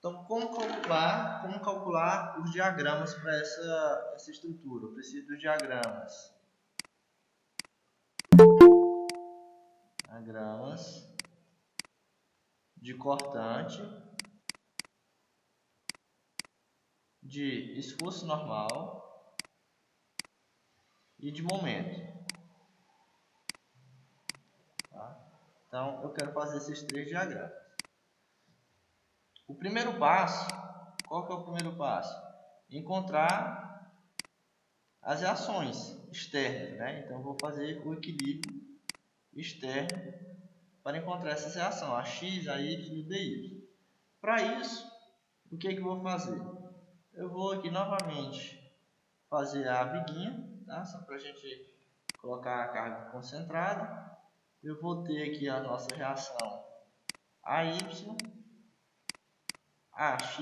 Então, como calcular os diagramas para essa estrutura? Eu preciso dos diagramas. Diagramas de cortante, de esforço normal e de momento. Tá? Então, eu quero fazer esses 3 diagramas. O primeiro passo, qual que é o primeiro passo? Encontrar as reações externas, né? Então, eu vou fazer o equilíbrio externo para encontrar essas reações, a X, a Y e o DY. Para isso, o que eu vou fazer? Eu vou aqui novamente fazer a viguinha, tá? Só para a gente colocar a carga concentrada. Eu vou ter aqui a nossa reação AY, AX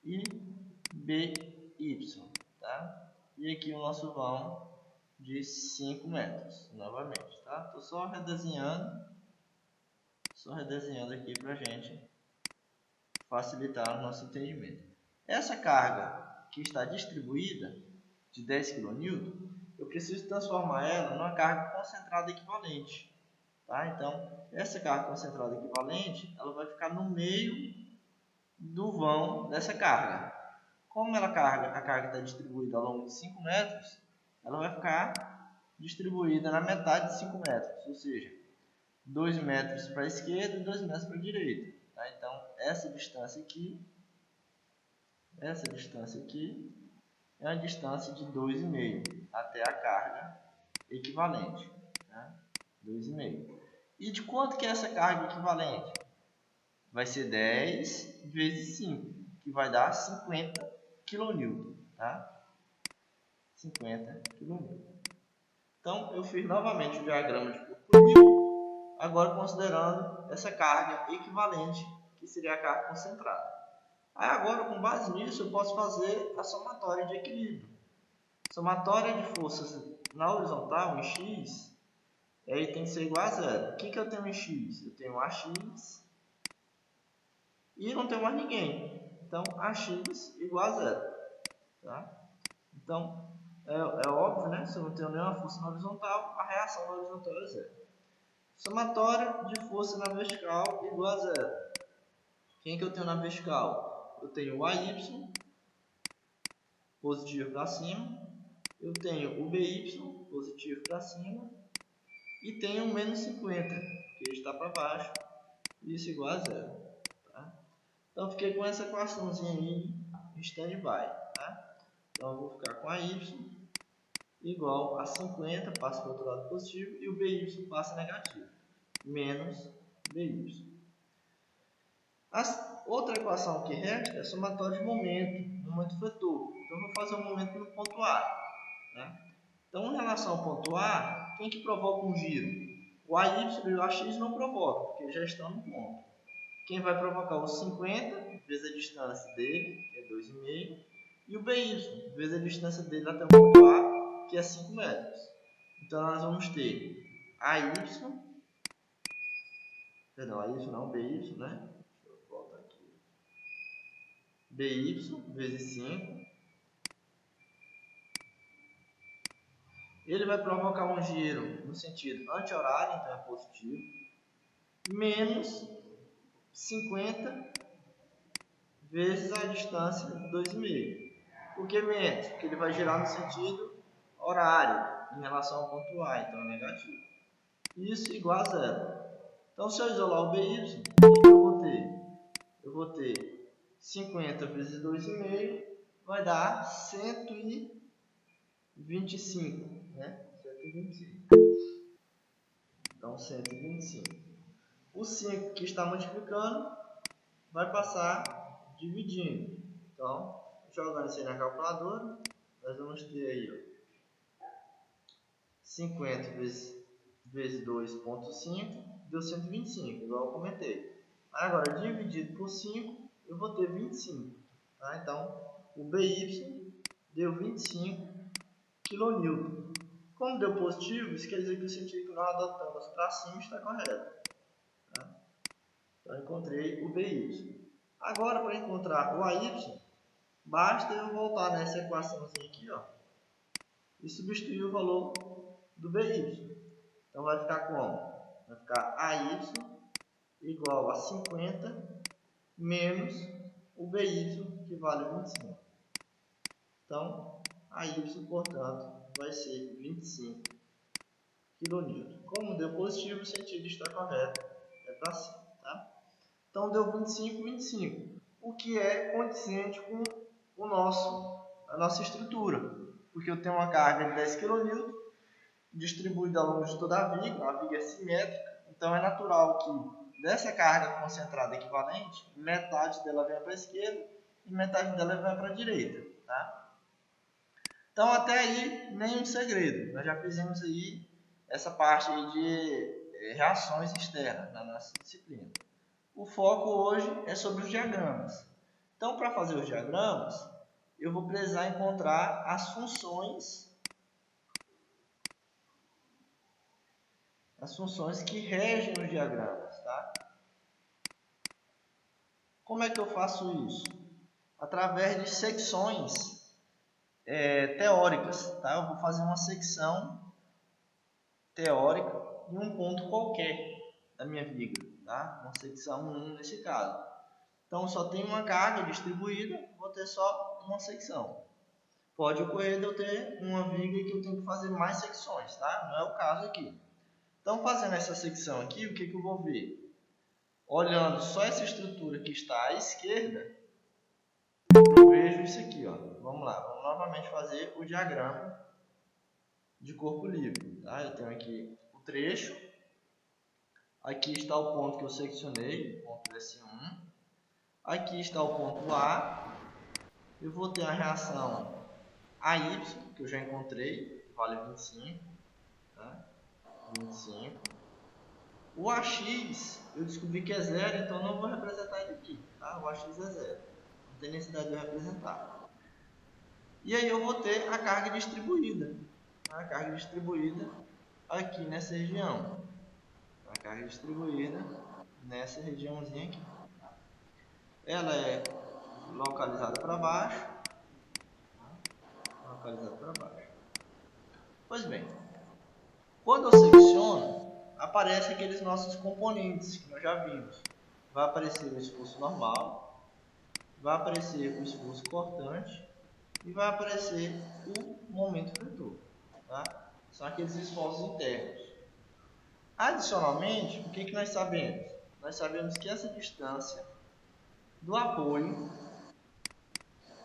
e BY, tá? E aqui o nosso vão de 5 metros, novamente, tá? Estou só redesenhando aqui para a gente facilitar o nosso entendimento. Essa carga que está distribuída de 10 kN, eu preciso transformar ela numa carga concentrada equivalente. Tá? Então, essa carga concentrada equivalente, ela vai ficar no meio do vão dessa carga. Como a carga está distribuída ao longo de 5 metros, ela vai ficar distribuída na metade de 5 metros, ou seja, 2 metros para a esquerda e 2 metros para a direita. Tá? Então, essa distância aqui é a distância de 2,5 até a carga equivalente. Tá? 2,5. E de quanto que é essa carga equivalente? Vai ser 10 vezes 5, que vai dar 50 kN. Tá? 50 kN. Então, eu fiz novamente o diagrama de corpo livre, agora considerando essa carga equivalente, que seria a carga concentrada. Aí agora, com base nisso, eu posso fazer a somatória de equilíbrio. Somatória de forças na horizontal, em X, aí tem que ser igual a zero. O que eu tenho em X? Eu tenho AX e não tenho mais ninguém. Então, AX igual a zero. Tá? Então, é óbvio, né? Se eu não tenho nenhuma força na horizontal, a reação na horizontal é zero. Somatória de força na vertical igual a zero. Quem que eu tenho na vertical? Eu tenho o AY, positivo para cima. Eu tenho o BY, positivo para cima. E tenho o menos 50, que está para baixo. Isso igual a zero. Tá? Então, fiquei com essa equaçãozinha aí em stand-by. Tá? Então, eu vou ficar com a Y igual a 50, passa para o outro lado positivo. E o BY passa negativo. Menos BY. Outra equação que resta é a somatória de momento vetor. Então, eu vou fazer o momento no ponto A. Né? Então, em relação ao ponto A, quem que provoca um giro? O AY e o AX não provocam, porque já estão no ponto. Quem vai provocar o 50, vezes a distância dele, que é 2,5, e o BY, vezes a distância dele até o ponto A, que é 5 metros. Então, nós vamos ter AY, perdão, AY não, BY, né? BY vezes 5. Ele vai provocar um giro no sentido anti-horário, então é positivo. Menos 50 vezes a distância de 2,5. Por que menos? Porque ele vai girar no sentido horário, em relação ao ponto A, então é negativo. Isso igual a zero. Então, se eu isolar o BY, o que eu vou ter? Eu vou ter 50 vezes 2,5 vai dar 125, né? 125. Então, 125. O 5 que está multiplicando vai passar dividindo. Então, jogando isso aí na calculadora, nós vamos ter aí, ó, 50 vezes 2,5 deu 125, igual eu comentei. Agora, dividido por 5, eu vou ter 25. Tá? Então, o BY deu 25 kN. Como deu positivo, isso quer dizer que o sentido que nós adotamos para cima está correto. Tá? Então, eu encontrei o BY. Agora, para encontrar o AY, basta eu voltar nessa equaçãozinha aqui, ó, e substituir o valor do BY. Então vai ficar como? Vai ficar AY igual a 50 menos o BY, que vale 25. Então, AY, portanto, vai ser 25 kN. Como deu positivo, o sentido está correto, é para cima. Tá? Então, deu 25, 25, o que é condizente com a nossa estrutura, porque eu tenho uma carga de 10 kN distribuída ao longo de toda a viga é simétrica, então é natural que dessa carga concentrada equivalente, metade dela venha para a esquerda e metade dela venha para a direita. Tá? Então, até aí, nenhum segredo. Nós já fizemos aí essa parte aí de reações externas na nossa disciplina. O foco hoje é sobre os diagramas. Então, para fazer os diagramas, eu vou precisar encontrar as funções que regem os diagramas. Tá? Como é que eu faço isso? Através de secções teóricas. Tá? Eu vou fazer uma secção teórica em um ponto qualquer da minha viga. Tá? Uma secção 1 nesse caso. Então, só tem uma carga distribuída, vou ter só uma secção. Pode ocorrer de eu ter uma viga que eu tenho que fazer mais secções, tá? Não é o caso aqui. Então, fazendo essa secção aqui, o que eu vou ver? Olhando só essa estrutura que está à esquerda, eu vejo isso aqui, ó. Vamos lá, vamos novamente fazer o diagrama de corpo livre. Tá? Eu tenho aqui o trecho. Aqui está o ponto que eu seccionei, o ponto S1. Aqui está o ponto A. Eu vou ter a reação AY, que eu já encontrei, vale 25. Tá? 25. O AX, eu descobri que é zero, então não vou representar ele aqui. Tá? O AX é zero. Não tem necessidade de eu representar. E aí eu vou ter a carga distribuída. Tá? A carga distribuída aqui nessa região. A carga distribuída nessa regiãozinha aqui. Ela é localizada para baixo. Localizada para baixo. Pois bem, quando eu seleciono, aparecem aqueles nossos componentes que nós já vimos. Vai aparecer o esforço normal, vai aparecer o esforço cortante e vai aparecer o momento vetor. Tá? São aqueles esforços internos. Adicionalmente, o que nós sabemos? Nós sabemos que essa distância do apoio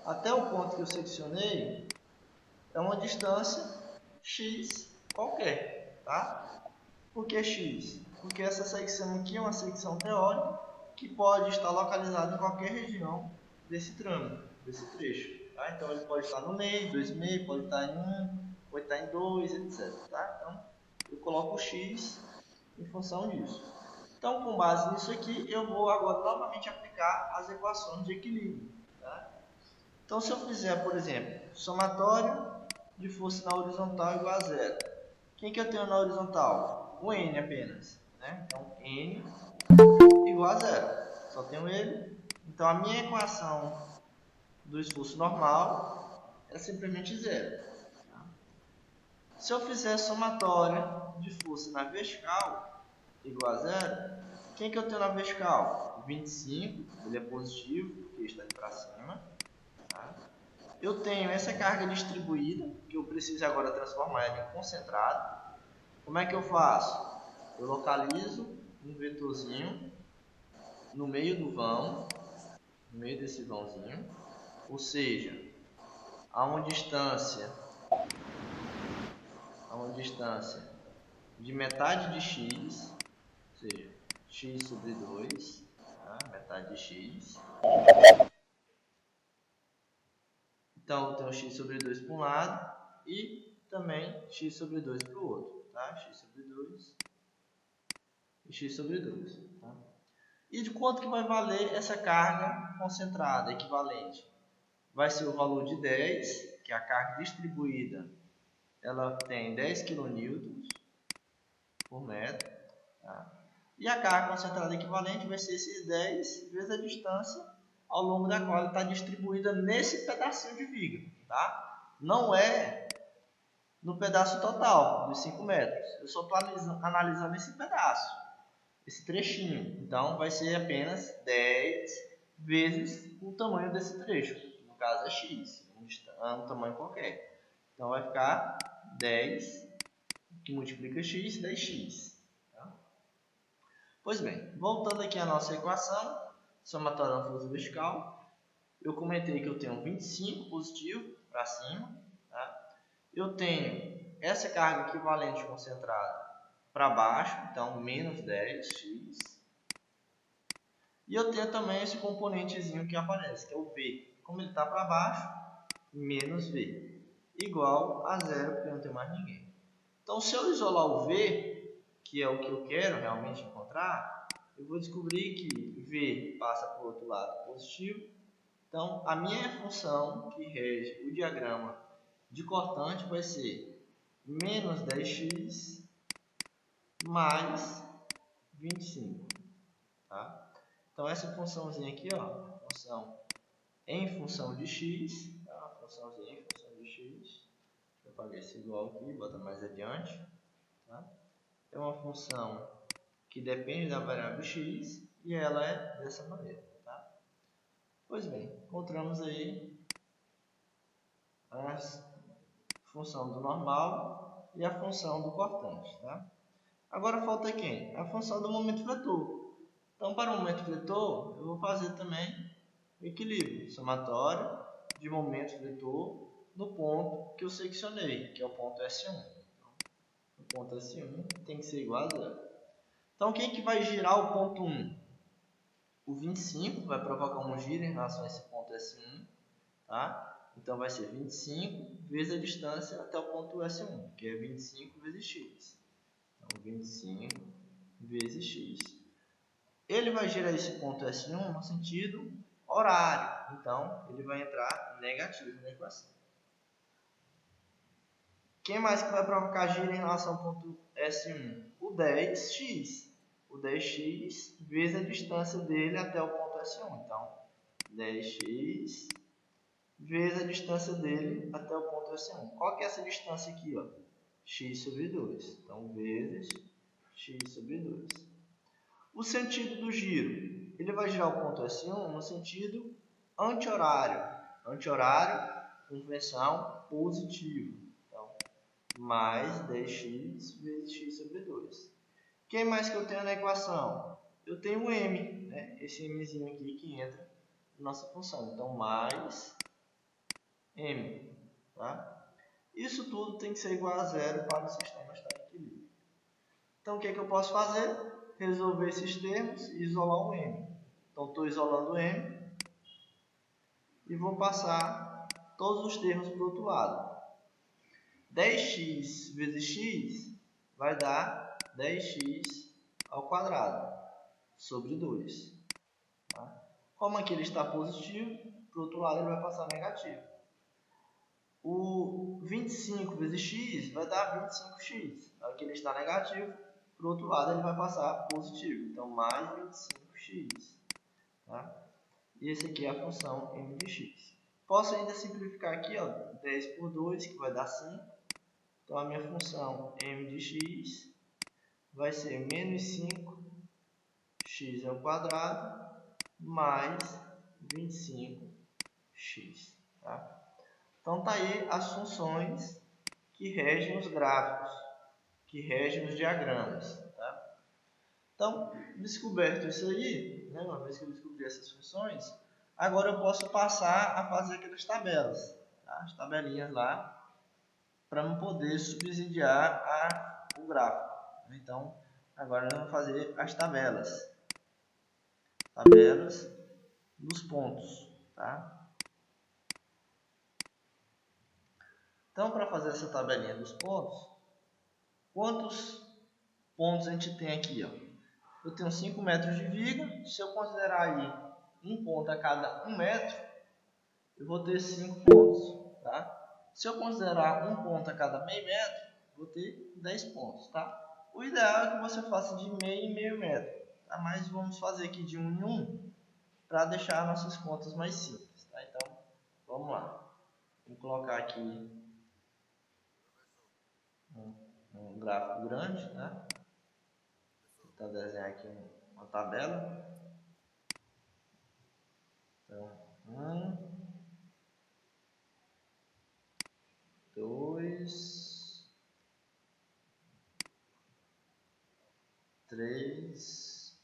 até o ponto que eu seccionei é uma distância x qualquer. Tá? Por que x? Porque essa secção aqui é uma secção teórica que pode estar localizada em qualquer região desse tramo, desse trecho. Tá? Então, ele pode estar no meio, 2,5, pode estar em 1, pode estar em 2, etc. Tá? Então, eu coloco o x em função disso. Então, com base nisso aqui, eu vou agora novamente aplicar as equações de equilíbrio. Tá? Então, se eu fizer, por exemplo, somatório de força na horizontal igual a zero. Quem que eu tenho na horizontal? O N apenas. Né? Então, N igual a zero. Só tenho ele. Então, a minha equação do esforço normal é simplesmente zero. Tá? Se eu fizer somatória de força na vertical igual a zero, quem que eu tenho na vertical? 25, ele é positivo, porque está indo para cima. Tá? Eu tenho essa carga distribuída, que eu preciso agora transformar ela em concentrado. Como é que eu faço? Eu localizo um vetorzinho no meio do vão, no meio desse vãozinho, ou seja, a uma distância de metade de x, ou seja, x sobre 2, tá? Metade de x. Então, eu tenho x sobre 2 para um lado e também x sobre 2 para o outro. Tá? X sobre 2 e x sobre 2. Tá? E de quanto que vai valer essa carga concentrada, equivalente? Vai ser o valor de 10, que é a carga distribuída. Ela tem 10 kN por metro. Tá? E a carga concentrada equivalente vai ser esses 10 vezes a distância ao longo da qual ela está distribuída nesse pedacinho de viga, tá? Não é no pedaço total dos 5 metros. Eu só estou analisando esse pedaço, esse trechinho. Então, vai ser apenas 10 vezes o tamanho desse trecho. No caso é x, um tamanho qualquer. Então, vai ficar 10, que multiplica x, 10x. Tá? Pois bem, voltando aqui à nossa equação, somatória da força vertical, eu comentei que eu tenho 25 positivo para cima, tá? Eu tenho essa carga equivalente concentrada para baixo, então menos 10x. E eu tenho também esse componentezinho que aparece, que é o V. Como ele está para baixo, menos V. Igual a zero, porque não tem mais ninguém. Então, se eu isolar o V, que é o que eu quero realmente encontrar, eu vou descobrir que V passa para o outro lado positivo. Então, a minha função que rege o diagrama de cortante vai ser menos 10x mais 25. Tá? Então, essa funçãozinha aqui, ó, função em função de x, tá? Funçãozinha em função de x. Deixa eu apagar esse igual aqui, bota mais adiante. Tá? É uma função que depende da variável x e ela é dessa maneira. Tá? Pois bem, encontramos aí a função do normal e a função do cortante. Tá? Agora falta quem? A função do momento vetor. Então, para o momento vetor, eu vou fazer também o equilíbrio somatório de momento vetor no ponto que eu seccionei, que é o ponto S1. O ponto S1 tem que ser igual a zero. Então, quem que vai girar o ponto 1? O 25 vai provocar um giro em relação a esse ponto S1. Tá? Então, vai ser 25 vezes a distância até o ponto S1, que é 25 vezes x. Então, 25 vezes x. Ele vai girar esse ponto S1 no sentido horário. Então, ele vai entrar negativo na equação. Quem mais que vai provocar giro em relação ao ponto S1? O 10x. O 10x vezes a distância dele até o ponto S1. Então, 10x vezes a distância dele até o ponto S1. Qual que é essa distância aqui? Ó? X sobre 2. Então, vezes x sobre 2. O sentido do giro. Ele vai girar o ponto S1 no sentido anti-horário. Anti-horário, convenção positiva. Então, mais 10x vezes x sobre 2. Quem mais que eu tenho na equação? Eu tenho o m, né? Esse mzinho aqui que entra na nossa função. Então, mais m. Tá? Isso tudo tem que ser igual a zero para o sistema estar em equilíbrio. Então, o que é que eu posso fazer? Resolver esses termos e isolar o m. Então, estou isolando o m e vou passar todos os termos para o outro lado. 10x vezes x vai dar 10x ao quadrado sobre 2. Tá? Como aqui ele está positivo, para o outro lado ele vai passar negativo. O 25 vezes x vai dar 25x. Aqui ele está negativo, para o outro lado ele vai passar positivo. Então, mais 25x. Tá? E esse aqui é a função m de x. Posso ainda simplificar aqui, ó, 10 por 2, que vai dar 5. Então, a minha função m de x vai ser menos 5x ao quadrado mais 25x. Tá? Então, tá aí as funções que regem os gráficos, que regem os diagramas. Tá? Então, descoberto isso aí, né, uma vez que eu descobri essas funções, agora eu posso passar a fazer aquelas tabelas, tá? As tabelinhas lá, para poder subsidiar o gráfico. Então, agora nós vamos fazer as tabelas. Tabelas dos pontos. Tá? Então, para fazer essa tabelinha dos pontos, quantos pontos a gente tem aqui? Ó? Eu tenho 5 metros de viga. Se eu considerar aí um ponto a cada 1 metro, eu vou ter 5 pontos. Tá? Se eu considerar um ponto a cada meio metro, vou ter 10 pontos. Tá? O ideal é que você faça de meio em meio metro. Tá? Mas vamos fazer aqui de 1 em 1. para deixar nossas contas mais simples. Tá? Então, vamos lá. Vou colocar aqui um gráfico grande, né? Vou tentar desenhar aqui uma tabela. Então, 2, 3,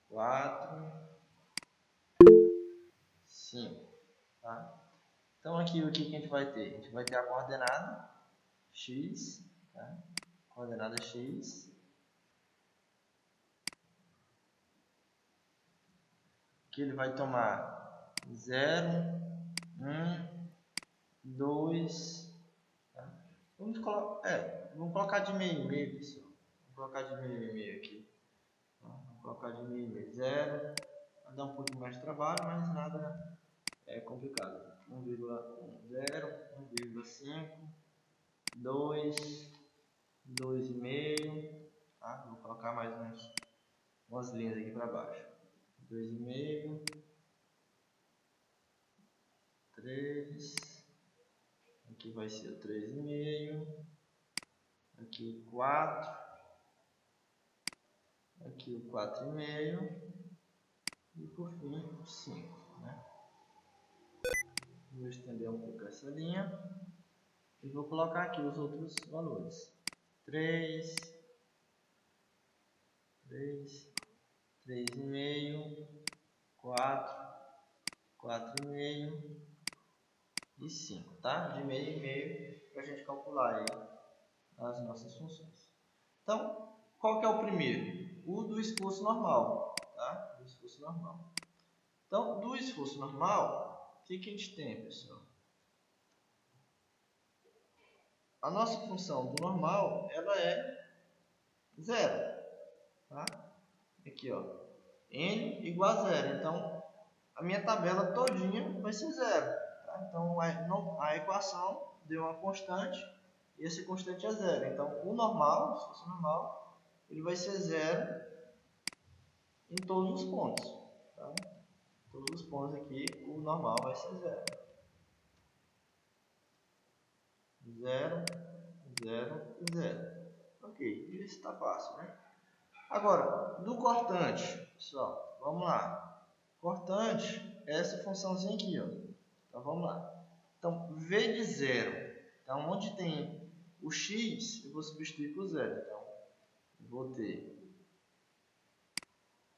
4, 5. Tá? Então aqui o que a gente vai ter? A gente vai ter a coordenada x, tá? Coordenada x, que ele vai tomar 0, 1, 2, tá? Vamos colocar de meio em meio, pessoal. Vamos colocar de meio em meio aqui. Tá? Vamos colocar de meio em meio. 0, vai dar um pouquinho mais de trabalho, mas nada é complicado. 1,1, 0, 1,5, 2, 2,5, tá? Vou colocar mais umas linhas aqui para baixo. 2,5, 3, aqui vai ser o 3,5, aqui 4, aqui o 4,5 e por fim o 5, né? Vou estender um pouco essa linha e vou colocar aqui os outros valores. 3, 3,5, 4, 4,5 e 5, tá? De meio em meio para a gente calcular aí as nossas funções. Então, qual que é o primeiro? O do esforço normal, tá? Do esforço normal. Então, do esforço normal, o que a gente tem, pessoal? A nossa função do normal, ela é 0, tá? Aqui, ó, n igual a 0. Então, a minha tabela todinha vai ser 0. Tá? Então, a equação deu uma constante e essa constante é 0. Então, o normal, o esforço normal, ele vai ser 0 em todos os pontos. Tá? Todos os pontos aqui, o normal vai ser 0. 0, 0, 0. Ok, isso está fácil, né? Agora, do cortante, pessoal, vamos lá. Cortante é essa funçãozinha aqui, ó. Então, vamos lá. Então, v de 0. Então, onde tem o x, eu vou substituir por 0. Então, vou ter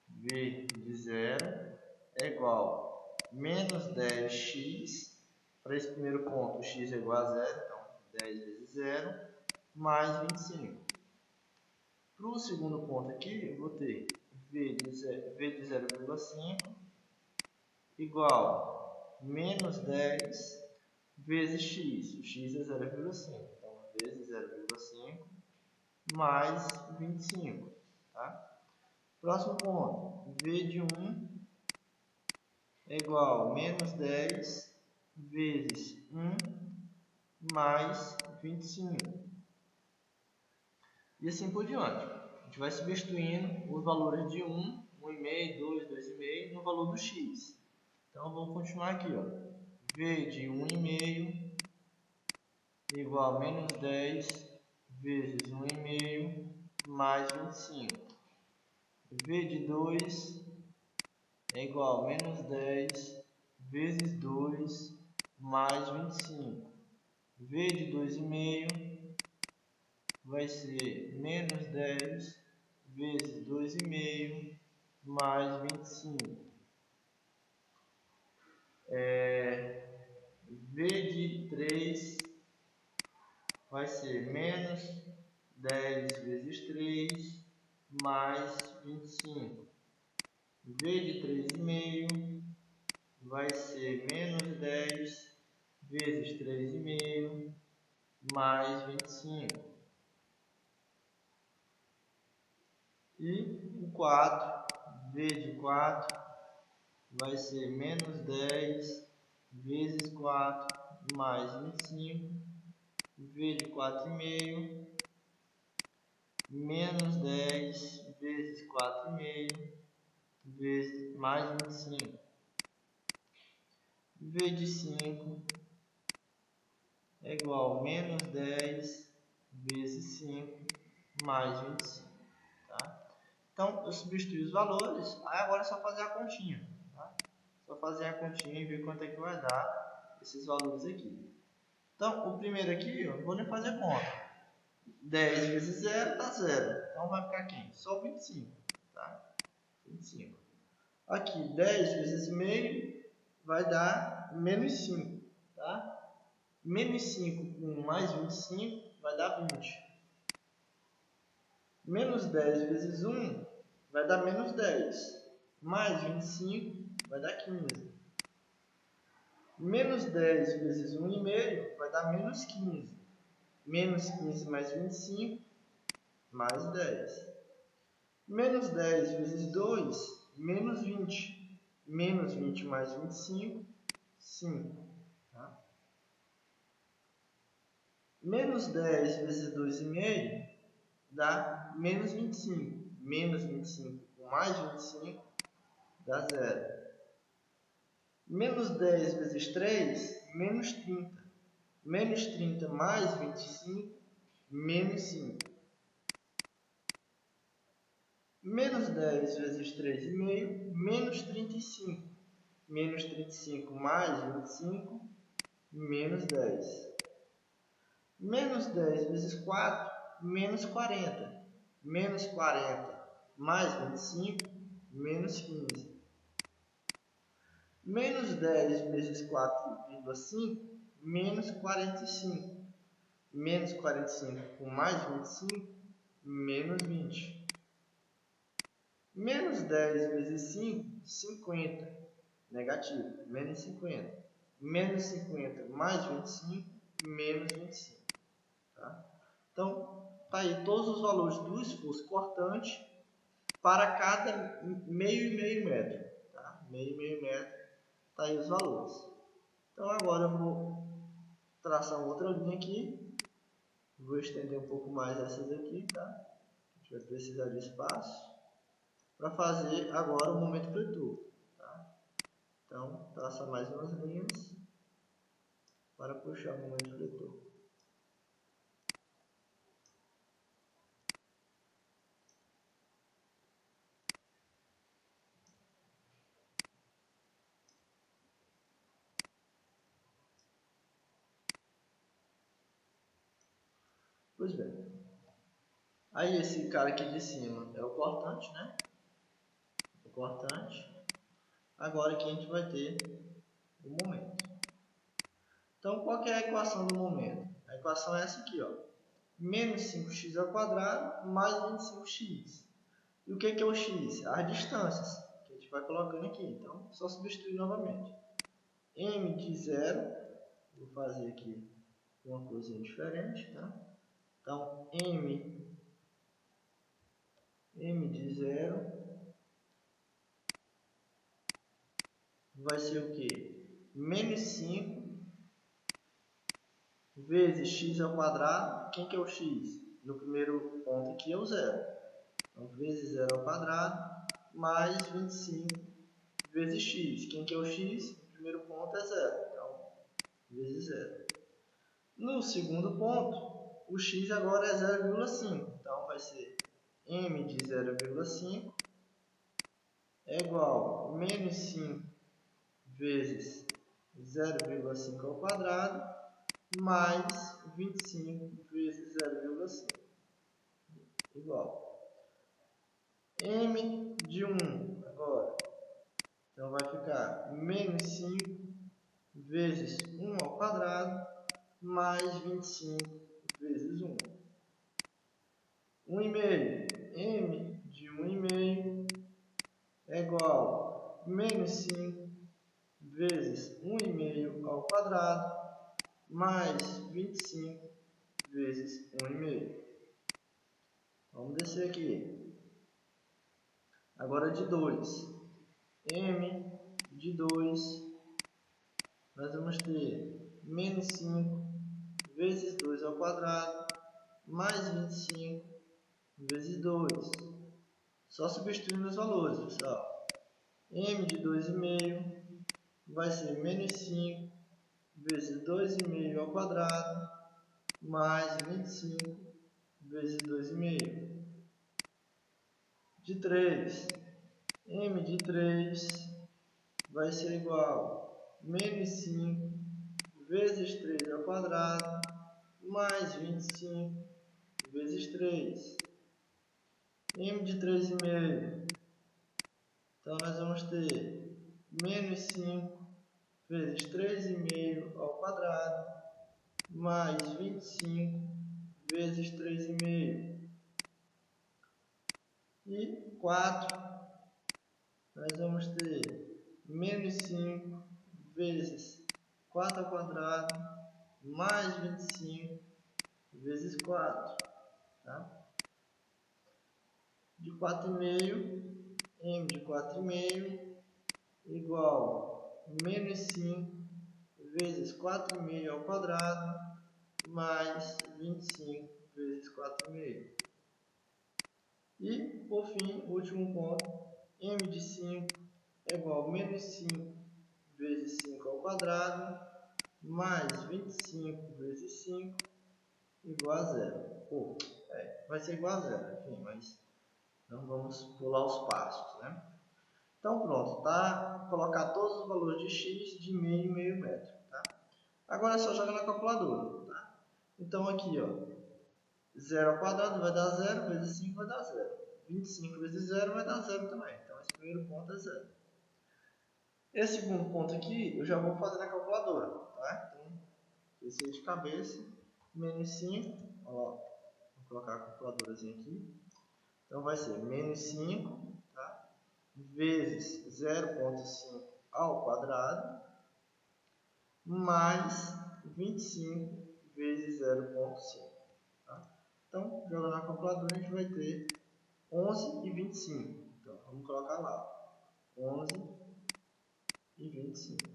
v de 0 é igual a menos 10x. Para esse primeiro ponto, o x é igual a 0. Então, 10 vezes 0, mais 25. Para o segundo ponto aqui, eu vou ter v de 0,5 igual a menos 10 vezes x. O x é 0,5. Então, vezes 0,5 mais 25. Tá? Próximo ponto. V de 1 é igual a menos 10 vezes 1 mais 25. E assim por diante. A gente vai substituindo os valores de 1, 1,5, 2, 2,5 no valor do x. Então, vamos continuar aqui. Ó. V de 1,5 igual a menos 10 vezes 1,5 mais 25. V de 2 é igual a menos 10 vezes 2 mais 25. V de 2,5 vai ser menos 10 vezes 2,5 mais 25. V de 3 vai ser menos 10 vezes 3 mais 25. V de 3,5 vai ser menos 10 vezes 3,5 mais 25. E o 4, V de 4, vai ser menos 10 vezes 4 mais 25. V de 4,5, menos 10 vezes 4,5 vezes mais 25. V de 5 é igual a menos 10 vezes 5 mais 25. Tá? Então, eu substituí os valores, aí agora é só fazer a continha. Tá? Só fazer a continha e ver quanto é que vai dar esses valores aqui. Então, o primeiro aqui, eu não vou nem fazer conta. 10 vezes 0 dá 0. Então, vai ficar quem? Só 25. Tá? 25. Aqui, 10 vezes meio vai dar menos 5. Tá? Menos 5 com mais 25 vai dar 20. Menos 10 vezes 1 vai dar menos 10. Mais 25 vai dar 15. Menos 10 vezes 1,5 vai dar menos 15. Menos 15 mais 25, mais 10. Menos 10 vezes 2, menos 20. Menos 20 mais 25, 5. Tá? Menos 10 vezes 2,5 dá menos 25. Menos 25 com mais 25 dá 0. Menos 10 vezes 3, menos 30. Menos 30 mais 25, menos 5. Menos 10 vezes 3,5, menos 35. Menos 35 mais 25, menos 10. Menos 10 vezes 4, menos 40. Menos 40 mais 25, menos 15. Menos 10 vezes 4,5, menos 45. Menos 45 com mais 25, menos 20. Menos 10 vezes 5, 50. Negativo, menos 50. Menos 50 mais 25, menos 25. Tá? Então, tá aí todos os valores do esforço cortante para cada meio e meio metro. Tá? Meio e meio metro, tá aí os valores. Então, agora eu vou traçar uma outra linha aqui. Vou estender um pouco mais essas aqui, tá? A gente vai precisar de espaço para fazer agora o momento fletor. Tá? Então, traça mais umas linhas para puxar o momento fletor. Pois bem. Aí esse cara aqui de cima é o cortante, né? O cortante. Agora aqui a gente vai ter o momento. Então, qual que é a equação do momento? A equação é essa aqui, ó. Menos 5x ao quadrado mais 25x. E o que é o x? As distâncias que a gente vai colocando aqui. Então, só substituir novamente. M de 0, vou fazer aqui uma coisinha diferente, tá? Então, M de 0 vai ser o quê? Menos 5 vezes x ao quadrado. Quem que é o x? No primeiro ponto aqui é o 0. Então, vezes 0 ao quadrado mais 25 vezes x. Quem que é o x? No primeiro ponto é 0. Então, vezes 0. No segundo ponto, o x agora é 0,5. Então, vai ser m de 0,5 é igual a menos 5 vezes 0,5 ao quadrado mais 25 vezes 0,5 igual m de 1 agora. Então, vai ficar menos 5 vezes 1 ao quadrado mais 25 vezes 1. 1,5. M de 1,5 é igual a menos 5 vezes 1,5 ao quadrado mais 25 vezes 1,5. Vamos descer aqui. Agora de 2. M de 2, nós vamos ter menos 5 vezes 2 ao quadrado mais 25 vezes 2. Só substituindo os valores, pessoal. m de 2,5 vai ser menos 5 vezes 2,5 ao quadrado, mais 25 vezes 2,5. De 3, m de 3 vai ser igual a menos 5 vezes 3 ao quadrado, mais 25 vezes 3. M de 3,5. Então, nós vamos ter menos 5 vezes 3,5 ao quadrado, mais 25 vezes 3,5. E 4, nós vamos ter menos 5 vezes 4 ao quadrado, mais 25 vezes 4. Tá? De 4,5, m de 4,5 igual a menos 5 vezes 4,5 ao quadrado, mais 25 vezes 4,5. E, por fim, o último ponto, m de 5 é igual a menos 5 vezes 5 ao quadrado, mais 25 vezes 5 igual a 0. Vai ser igual a 0, enfim, mas não vamos pular os passos, né? Então, pronto, tá? Colocar todos os valores de x, de meio e meio metro, tá? Agora é só jogar na calculadora, tá? Então, aqui, ó, 0 ao quadrado vai dar 0, vezes 5 vai dar 0. 25 vezes 0 vai dar 0 também. Então, esse primeiro ponto é 0. Esse segundo ponto aqui, eu já vou fazer na calculadora, tá? Então, esse aí de cabeça, menos 5, ó, vou colocar a calculadorazinha aqui. Então, vai ser menos 5, tá? Vezes 0,5 ao quadrado, mais 25 vezes 0,5. Tá? Então, jogando na calculadora, a gente vai ter 11 e 25. Então, vamos colocar lá, 11 e 25.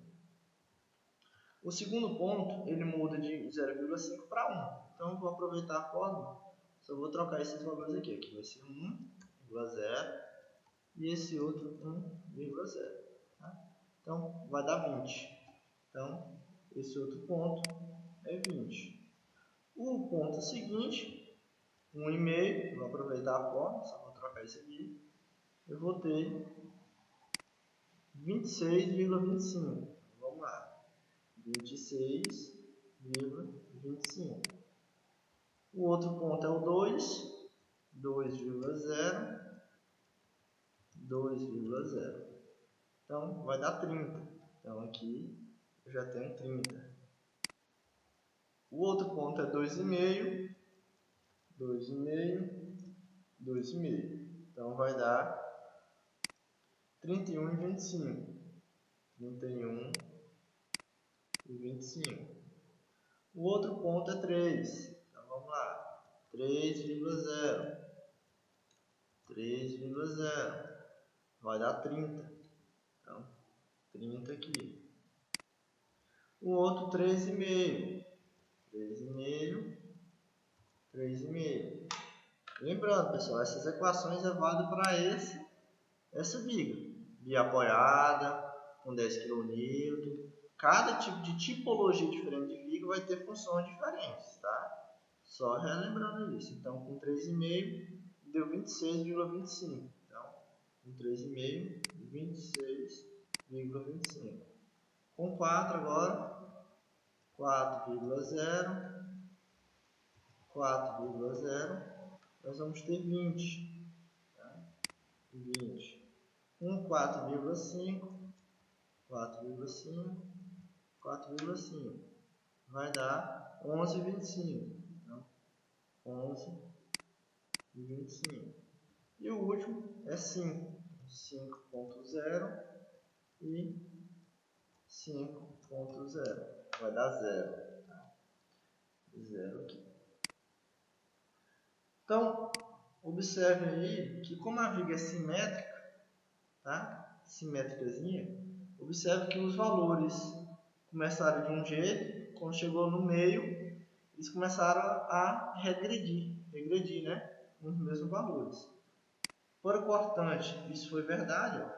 O segundo ponto, ele muda de 0,5 para 1. Então, eu vou aproveitar a fórmula, só vou trocar esses valores aqui. Aqui vai ser 1,0 e esse outro 1,0. Tá? Então, vai dar 20. Então, esse outro ponto é 20. O ponto seguinte, 1,5, vou aproveitar a fórmula, só vou trocar isso aqui. Eu vou ter 26,25. Vamos lá. 26,25. O outro ponto é o 2, 2,0, 2,0. Então, vai dar 30. Então, aqui eu já tenho 30. O outro ponto é 2,5, 2,5, 2,5. Então, vai dar 31 e 25. 31 e 25. O outro ponto é 3. Então, vamos lá. 3,0. 3,0. Vai dar 30. Então, 30 aqui. O outro 3,5. 3,5. 3,5. Lembrando, pessoal, essas equações é válida para essa viga. Via apoiada, com 10 kN. Cada tipo de tipologia diferente de viga vai ter funções diferentes, tá? Só relembrando isso. Então, com 3,5 deu 26,25. Então, com 3,5, 26,25. Com 4 agora, 4,0, 4,0, nós vamos ter 20. Tá? 20. Com 4,5, 4,5, 4,5. Vai dar 11,25. Então, 11,25. E o último é 5. 5,0 e 5,0. Vai dar 0. Tá? 0 aqui. Então, observe aí que como a viga é simétrica, tá? Simétricazinha, observe que os valores começaram de um jeito, quando chegou no meio, eles começaram a regredir, né? Nos mesmos valores. Por cortante, isso foi verdade, ó.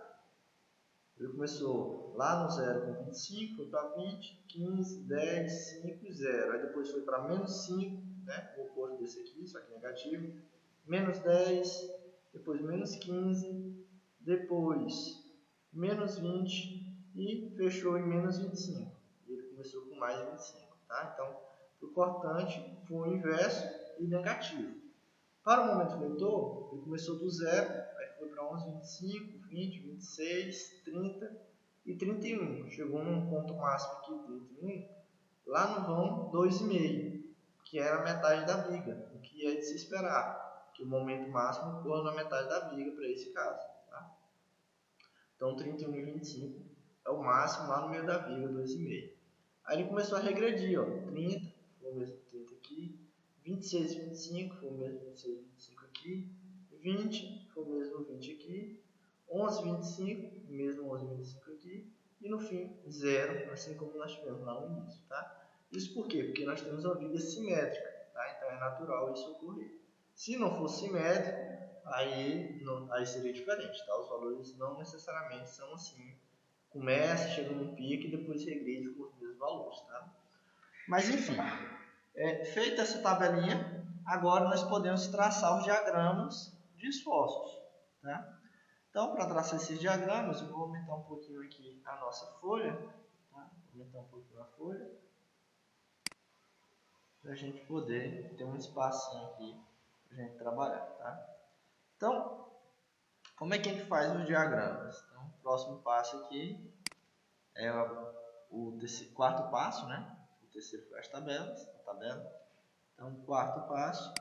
começou lá no 0 com 25, foi para 20, 15, 10, 5, 0. Aí depois foi para menos 5, né? O oposto desse aqui, só que negativo. Menos 10, depois menos 15, depois menos 20 e fechou em menos 25. Ele começou com mais 25, tá? Então, o cortante foi o inverso e negativo. Para o momento vetor, ele começou do 0, aí foi para 11, 25, 20, 26, 30 e 31. Chegou num ponto máximo aqui de 31, lá no vão 2,5, que era a metade da viga, o que é de se esperar, que o momento máximo ocorra na metade da viga para esse caso. Tá? Então 31 e 25 é o máximo lá no meio da viga, 2,5. Aí ele começou a regredir, ó, 30, foi o mesmo 30 aqui, 26 e 25, foi o mesmo 26 e 25 aqui, 20, foi o mesmo 20 aqui, 11 e 25, o mesmo 11 e 25 aqui, e no fim, 0, assim como nós tivemos lá no início, tá? Isso por quê? Porque nós temos uma viga simétrica, tá? Então é natural isso ocorrer. Se não fosse simétrico, aí seria diferente, tá? Os valores não necessariamente são assim. Começa, chega num pico e depois regride com os mesmos valores, tá? Mas enfim, feita essa tabelinha, agora nós podemos traçar os diagramas de esforços, tá? Então, para traçar esses diagramas, eu vou aumentar um pouquinho aqui a nossa folha, tá? Vou aumentar um pouquinho a folha, para a gente poder ter um espacinho aqui para a gente trabalhar, tá? Então, como é que a gente faz os diagramas? Então, o próximo passo aqui é o quarto passo, né? O terceiro foi a tabela. Então, o quarto passo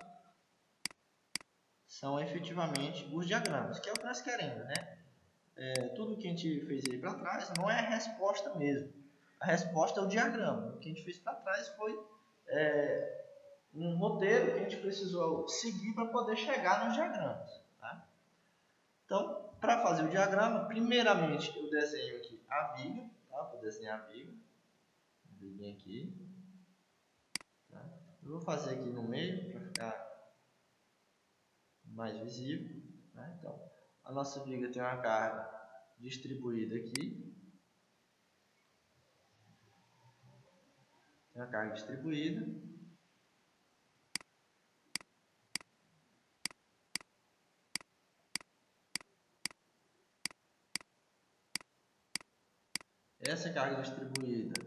são efetivamente os diagramas, que é o que nós queremos, né? Tudo que a gente fez aí para trás não é a resposta mesmo. A resposta é o diagrama. O que a gente fez para trás foi um roteiro que a gente precisou seguir para poder chegar nos diagramas. Tá? Então, para fazer o diagrama, primeiramente eu desenho aqui a viga. Tá? Vou desenhar a viga. A viguinha aqui. Tá? Eu vou fazer aqui no meio para ficar mais visível. Tá? Então, a nossa viga tem uma carga distribuída aqui. Tem uma carga distribuída. Essa carga distribuída,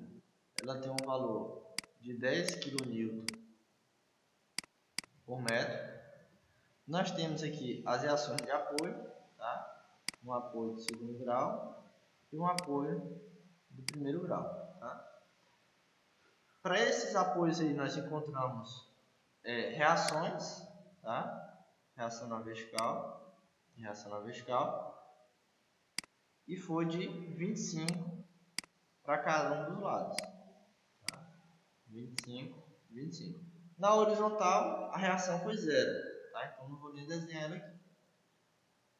ela tem um valor de 10 kN por metro. Nós temos aqui as reações de apoio, tá? Um apoio de segundo grau e um apoio do primeiro grau. Tá? Para esses apoios aí nós encontramos reações, tá? Reação na vertical e reação na vertical, e foi de 25 para cada um dos lados. Tá? 25, 25. Na horizontal, a reação foi 0. Tá? Então, não vou nem desenhar ela aqui.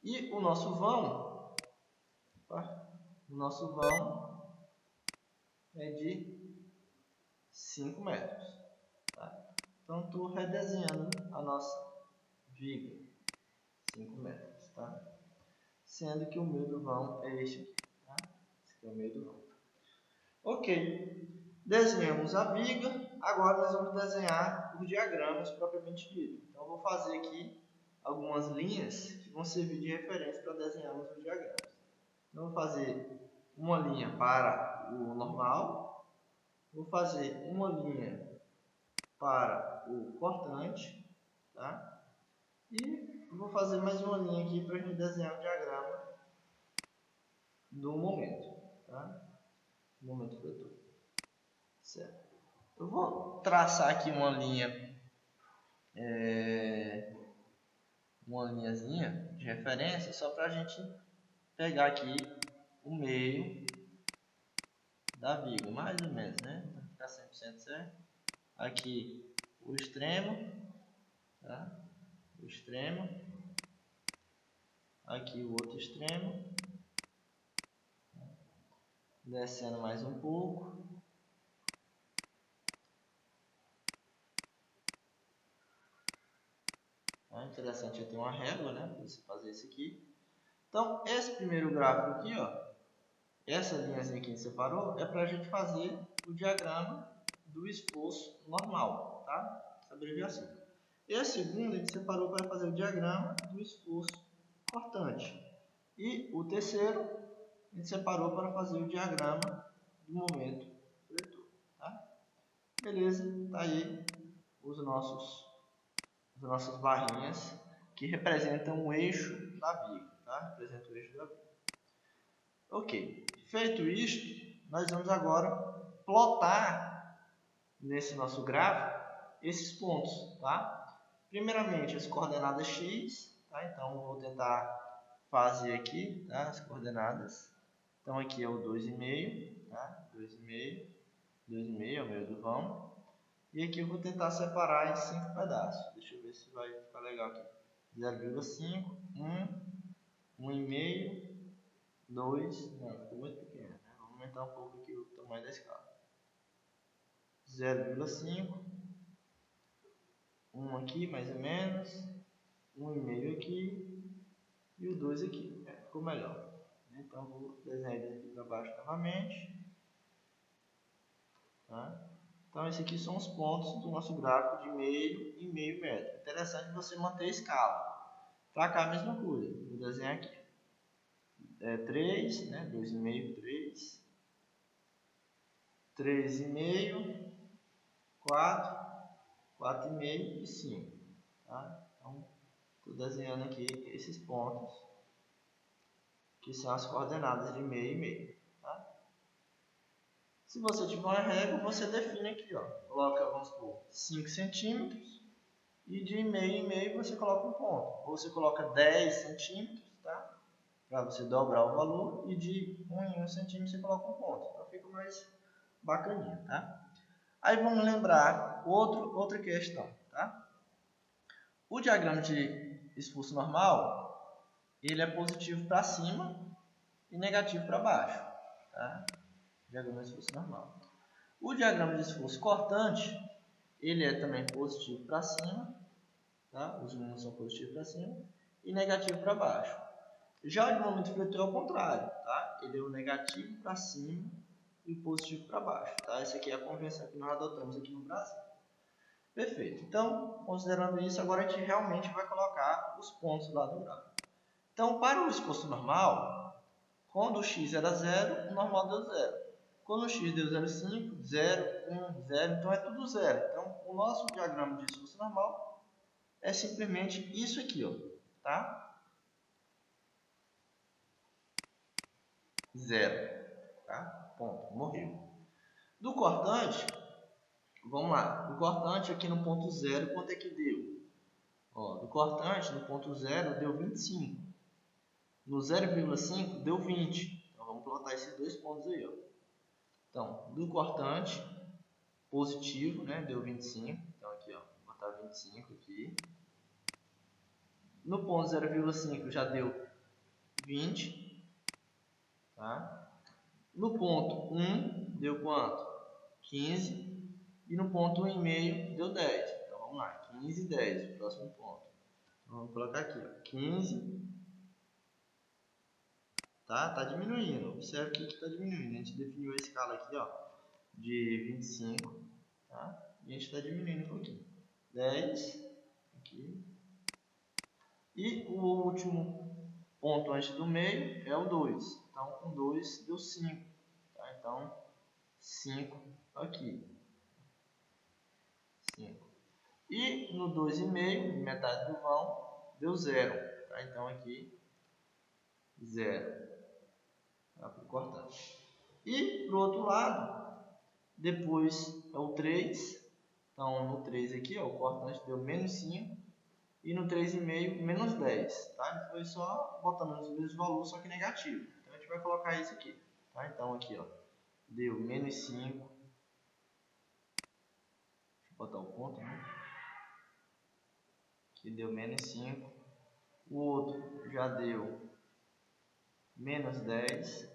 E o nosso vão, é de 5 metros. Tá? Então, estou redesenhando a nossa viga, 5 metros. Tá? Sendo que o meio do vão é este aqui. Tá? Esse aqui é o meio do vão. Ok. Desenhamos a viga, agora nós vamos desenhar os diagramas propriamente dito. Então, eu vou fazer aqui algumas linhas que vão servir de referência para desenharmos os diagramas. Então, vou fazer uma linha para o normal, vou fazer uma linha para o cortante, tá? E vou fazer mais uma linha aqui para a gente desenhar o diagrama do momento, tá? Momento vetor. Certo. Eu vou traçar aqui uma linhazinha de referência só para a gente pegar aqui o meio da viga, mais ou menos, né? Para ficar 100% certo. Aqui o extremo, tá? O extremo. Aqui o outro extremo. Descendo mais um pouco. É interessante eu ter uma régua, né? Para você fazer isso aqui. Então, esse primeiro gráfico aqui, ó, essa linhazinha que a gente separou é para a gente fazer o diagrama do esforço normal, tá? Essa abreviação. E a segunda a gente separou para fazer o diagrama do esforço cortante. E o terceiro a gente separou para fazer o diagrama do momento fletor, tá? Beleza, tá aí as nossas barrinhas que representam o eixo da viga, tá? Representa o eixo da viga. Ok, feito isto, nós vamos agora plotar nesse nosso gráfico esses pontos, tá? Primeiramente as coordenadas x, tá? Então vou tentar fazer aqui, tá? As coordenadas. Então aqui é o 2,5, tá? 2,5 é o meio do vão. E aqui eu vou tentar separar em 5 pedaços. Deixa eu ver se vai ficar legal aqui. 0,5, 1, 1,5, 2, não, ficou muito pequeno, né? Vamos aumentar um pouco aqui o tamanho da escala. 0,5, 1 aqui mais ou menos, 1,5 aqui e o 2 aqui. Ficou melhor. Então vou desenhar ele aqui para baixo novamente. Tá? Então esses aqui são os pontos do nosso gráfico de meio e meio metro. Interessante você manter a escala. Para cá a mesma coisa. Vou desenhar aqui. 3, né? 2,5, 3. 3,5, 4, 4,5 e 5. Tá? Então, estou desenhando aqui esses pontos, que são as coordenadas de meio e meio. Tá? Se você tiver uma régua, você define aqui, ó. Coloca, vamos supor, 5 centímetros. E de meio em meio você coloca um ponto. Ou você coloca 10 centímetros, tá? Para você dobrar o valor. E de 1 em 1 centímetro você coloca um ponto. Então fica mais bacaninha, tá? Aí vamos lembrar outra questão, tá? O diagrama de esforço normal, ele é positivo para cima e negativo para baixo, tá? Diagrama de esforço normal. O diagrama de esforço cortante, ele é também positivo para cima, tá? Os números são positivos para cima e negativo para baixo. Já o de momento fletor é o contrário, tá? Ele é o negativo para cima e o positivo para baixo, tá? Essa aqui é a convenção que nós adotamos aqui no Brasil. Perfeito. Então, considerando isso, agora a gente realmente vai colocar os pontos lá do gráfico. Então, para o esforço normal, quando o x era 0, o normal deu 0. Quando o x deu 0,5, 0, 1, 0, então é tudo 0. Então, o nosso diagrama de esforço normal é simplesmente isso aqui, ó, tá? 0, tá? Ponto, morreu. Do cortante, vamos lá. Do cortante aqui no ponto 0, quanto é que deu? Ó, do cortante no ponto 0 deu 25. No 0,5 deu 20. Então vamos plotar esses dois pontos aí, ó. Então, do cortante positivo, né, deu 25. Então aqui, ó, vou botar 25 aqui. No ponto 0,5 já deu 20, tá? No ponto 1 deu quanto? 15. E no ponto 1,5 deu 10. Então vamos lá, 15 e 10, o próximo ponto. Então, vamos colocar aqui, ó, 15. Tá diminuindo. Observe que está diminuindo. A gente definiu a escala aqui, ó, de 25, tá? E a gente está diminuindo um pouquinho. 10 aqui. E o último ponto antes do meio é o 2. Então, com 2 deu 5. Tá? Então, 5 aqui. 5. E no 2,5, metade do vão, deu 0. Tá? Então, aqui, 0. Tá? Para o cortante. E, para o outro lado, depois é o 3. Então, no 3 aqui, ó, o cortante deu menos 5. E no 3,5, menos 10. Tá? Ele foi só botando os mesmos valores, só que negativo. Então, a gente vai colocar isso aqui. Tá? Então, aqui, ó, deu menos 5. Deixa eu botar o ponto, né? Aqui deu menos 5. O outro já deu menos 10.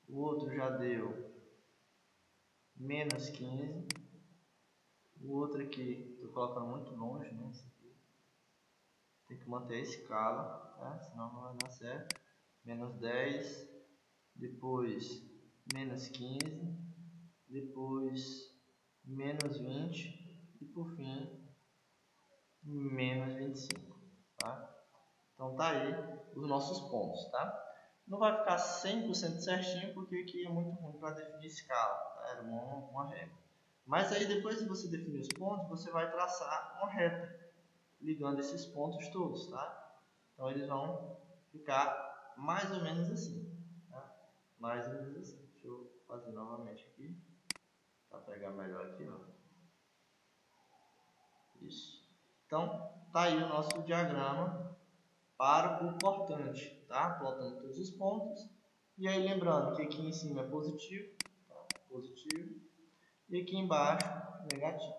O outro já deu menos 15. O outro aqui, estou colocando muito longe, né? Esse aqui. Tem que manter a escala, tá? Senão não vai dar certo. Menos 10. Depois depois menos 15, depois menos 20 e por fim menos 25, tá? Então tá aí os nossos pontos, tá? Não vai ficar 100% certinho porque aqui é muito ruim para definir escala, tá? Era uma regra. Mas aí depois de você definir os pontos, você vai traçar uma reta ligando esses pontos todos, tá? Então eles vão ficar mais ou menos assim, tá? Mais ou menos assim. Deixa eu fazer novamente aqui, para pegar melhor aqui, ó. Isso. Então, tá aí o nosso diagrama para o cortante, tá? Plotando todos os pontos. E aí lembrando que aqui em cima é positivo, tá? Positivo. E aqui embaixo negativo.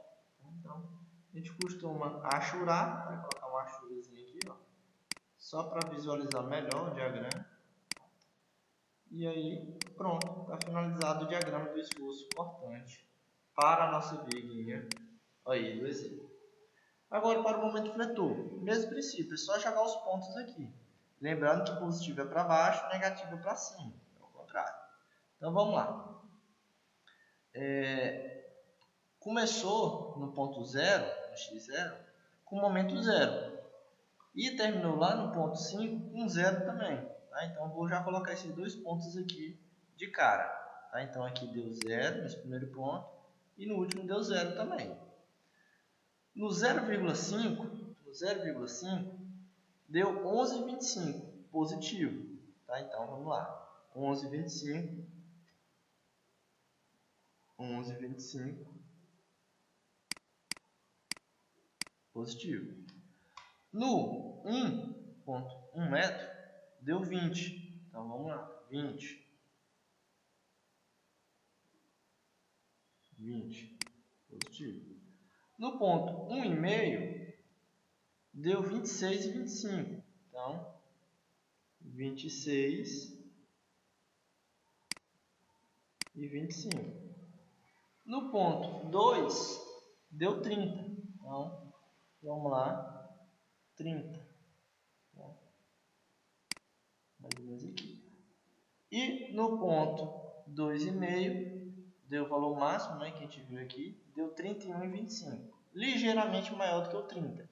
Então, a gente costuma achurar, vai colocar uma achurazinha aqui, ó, só para visualizar melhor o diagrama. E aí, pronto, está finalizado o diagrama do esforço cortante para a nossa viguinha aí do exemplo. Agora, para o momento fletor, mesmo princípio, é só jogar os pontos aqui. Lembrando que positivo é para baixo, negativo é para cima, é o contrário. Então, vamos lá. Começou no ponto 0, no x0, com momento 0. E terminou lá no ponto 5 com 0 também. Tá? Então, vou já colocar esses dois pontos aqui de cara. Tá? Então, aqui deu 0 nesse primeiro ponto. E no último deu 0 também. No 0,5 deu 11,25 positivo. Tá? Então, vamos lá. 11,25. 11,25 positivo. No 1,1 metro, deu 20. Então, vamos lá. 20 positivo. No ponto 1,5, deu 26 e 25. Então, 26 e 25. No ponto 2, deu 30. Então, vamos lá. 30. Mais ou menos aqui. E no ponto 2,5, deu o valor máximo, né, que a gente viu aqui, deu 31 e 25. Ligeiramente maior do que o 30.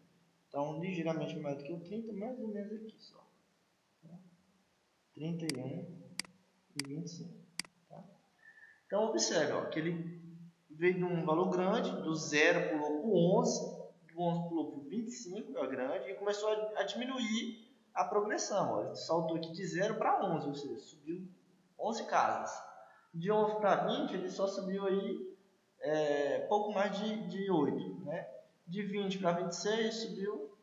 Então, ligeiramente maior do que o 30, mais ou menos aqui só. 31 e 25. Tá? Então, observe ó, que ele veio de um valor grande, do 0 pulou para o 11, do 11 pulou para o 25, é grande, e começou a diminuir a progressão. Ó. Ele saltou aqui de 0 para 11, ou seja, subiu 11 casas. De 11 para 20, ele só subiu aí pouco mais de 8. Né? De 20 para 26, subiu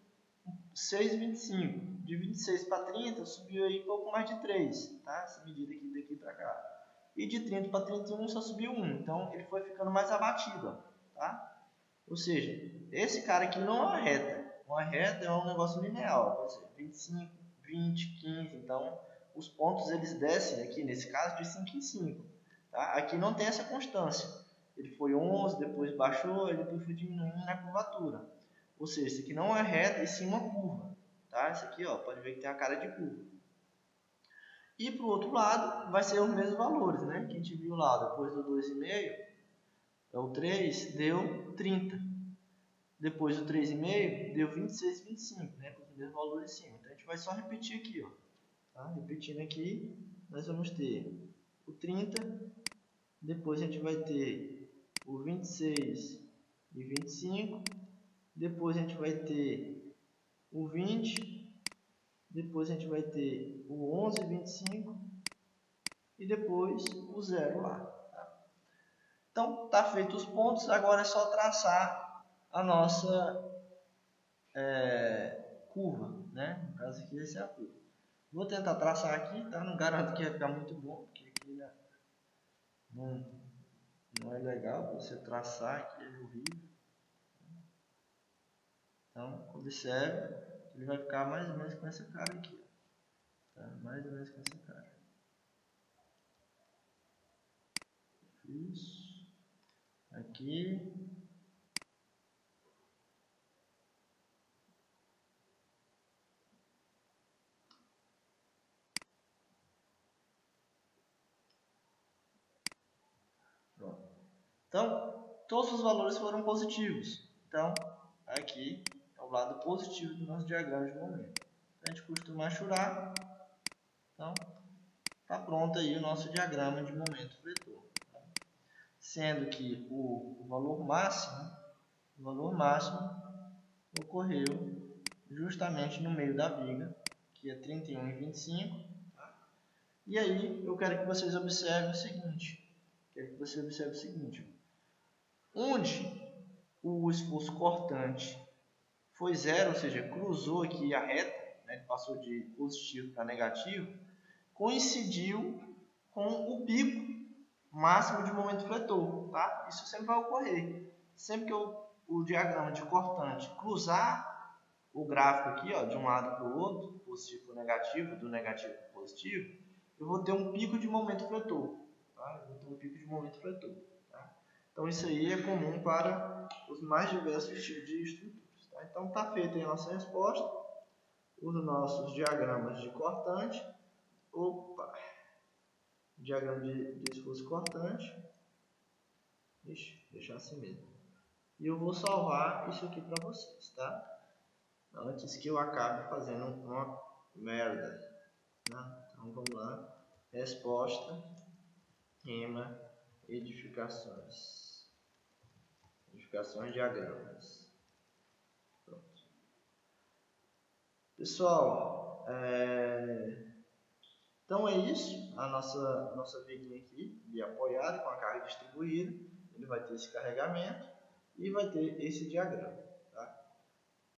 6,25. De 26 para 30, subiu aí pouco mais de 3. Tá? Essa medida aqui daqui para cá. E de 30 para 31 só subiu 1. Então, ele foi ficando mais abatido. Tá? Ou seja, esse cara aqui não é uma reta. Uma reta é um negócio linear. Por exemplo, 25, 20, 15. Então, os pontos eles descem aqui, nesse caso, de 5 em 5. Tá? Aqui não tem essa constância. Ele foi 11, depois baixou, e depois foi diminuindo na curvatura. Ou seja, isso aqui não é reta, e sim uma curva. Tá? Isso aqui ó, pode ver que tem a cara de curva. E para o outro lado, vai ser os mesmos valores, né? Que a gente viu lá, depois do 2,5, o 3 deu 30. Depois do 3,5, deu 26, 25, né? Com os mesmos valores em cima. Então, a gente vai só repetir aqui, ó. Tá? Repetindo aqui, nós vamos ter o 30, depois a gente vai ter o 26 e 25, depois a gente vai ter o 20, depois a gente vai ter o 11 e 25 e depois o 0 lá. Tá? Então, tá feito os pontos, agora é só traçar a nossa curva, né? No caso aqui, essa é a curva. Vou tentar traçar aqui, tá? Não garanto que vai ficar muito bom, porque aqui né, não é legal você traçar, aqui é horrível. Então, observe que ele vai ficar mais ou menos com essa cara aqui. Tá? Mais ou menos com essa cara. Isso. Aqui. Então, todos os valores foram positivos. Então, aqui é o lado positivo do nosso diagrama de momento. Então, a gente costuma achurar. Então, está pronto aí o nosso diagrama de momento vetor. Sendo que o valor máximo ocorreu justamente no meio da viga, que é 31 e 25. E aí, eu quero que vocês observem o seguinte. Onde o esforço cortante foi zero, ou seja, cruzou aqui a reta, né, passou de positivo para negativo, coincidiu com o pico máximo de momento fletor. Tá? Isso sempre vai ocorrer. Sempre que o diagrama de cortante cruzar o gráfico aqui, ó, de um lado para o outro, positivo para negativo, do negativo para o positivo, eu vou ter um pico de momento fletor. Tá? Tá? Então, isso aí é comum para os mais diversos tipos de estruturas. Tá? Então, está feita a nossa resposta, os nossos diagramas de cortante. Diagrama de esforço cortante. Deixar assim mesmo. E eu vou salvar isso aqui para vocês, tá? Antes que eu acabe fazendo uma merda. Tá? Então, vamos lá. Resposta. Rima. Edificações. Edificações, diagramas. Pronto. Pessoal, então é isso. A nossa viguinha aqui, de apoiada com a carga distribuída. Ele vai ter esse carregamento e vai ter esse diagrama.